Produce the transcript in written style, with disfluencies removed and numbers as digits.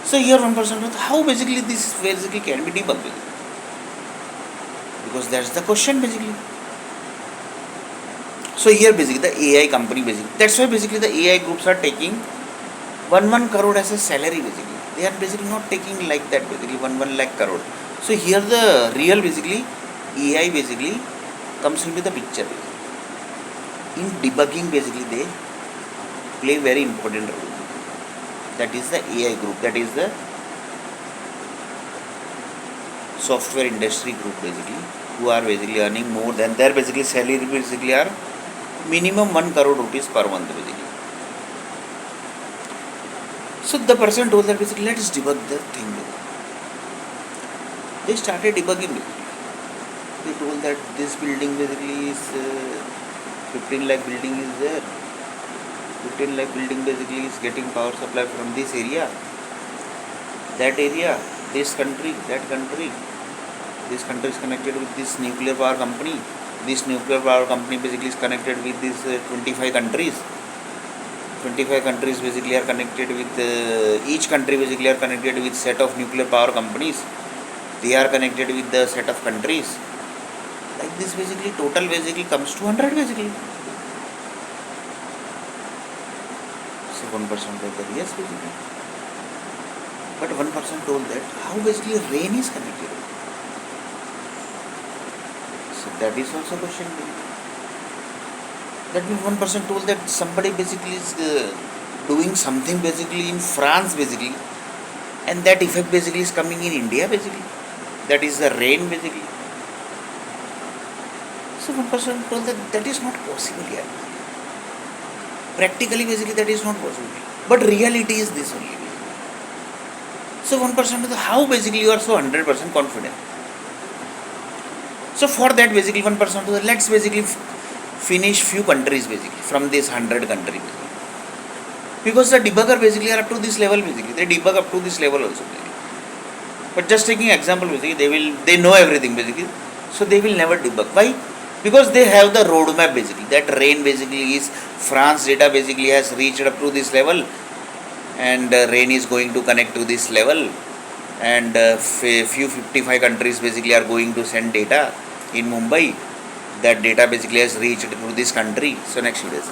So here one person knows how basically this basically can be debugged, because that's the question basically. So here basically the AI company basically, that's why basically the AI groups are taking 1 crore as a salary basically. They are basically not taking like that basically 1 lakh crore. So here the real basically AI basically comes into the picture basically. In debugging basically they play very important role. That is the AI group, that is the software industry group basically, who are basically earning more than their basically salary basically are minimum 1 crore rupees per month basically. So the person told that basically let's debug the thing. They started debugging it. They told that this building basically is 15 lakh building is there. 15 lakh building basically is getting power supply from this area, that area, this country, that country. This country is connected with this nuclear power company. This nuclear power company basically is connected with these 25 countries. 25 countries basically are connected with each country basically are connected with set of nuclear power companies. They are connected with the set of countries. Like this basically total basically comes to 100 basically. So 1% told that yes basically. But 1% told that how basically rain is connected. So that is also question. That means 1% told that somebody basically is doing something basically in France basically, and that effect basically is coming in India basically. That is the rain basically. So 1% told that that is not possible yet. Practically basically that is not possible. But reality is this only. So 1% told how basically you are so 100% confident. So for that basically 1% told let's basically finish few countries basically from this 100 country basically. Because the debugger basically are up to this level basically. They debug up to this level also basically. But just taking example basically, they know everything basically. So they will never debug. Why? Because they have the roadmap basically. That rain basically is France data basically has reached up to this level, and rain is going to connect to this level, and few 55 countries basically are going to send data in Mumbai. That data basically has reached to this country. So next video.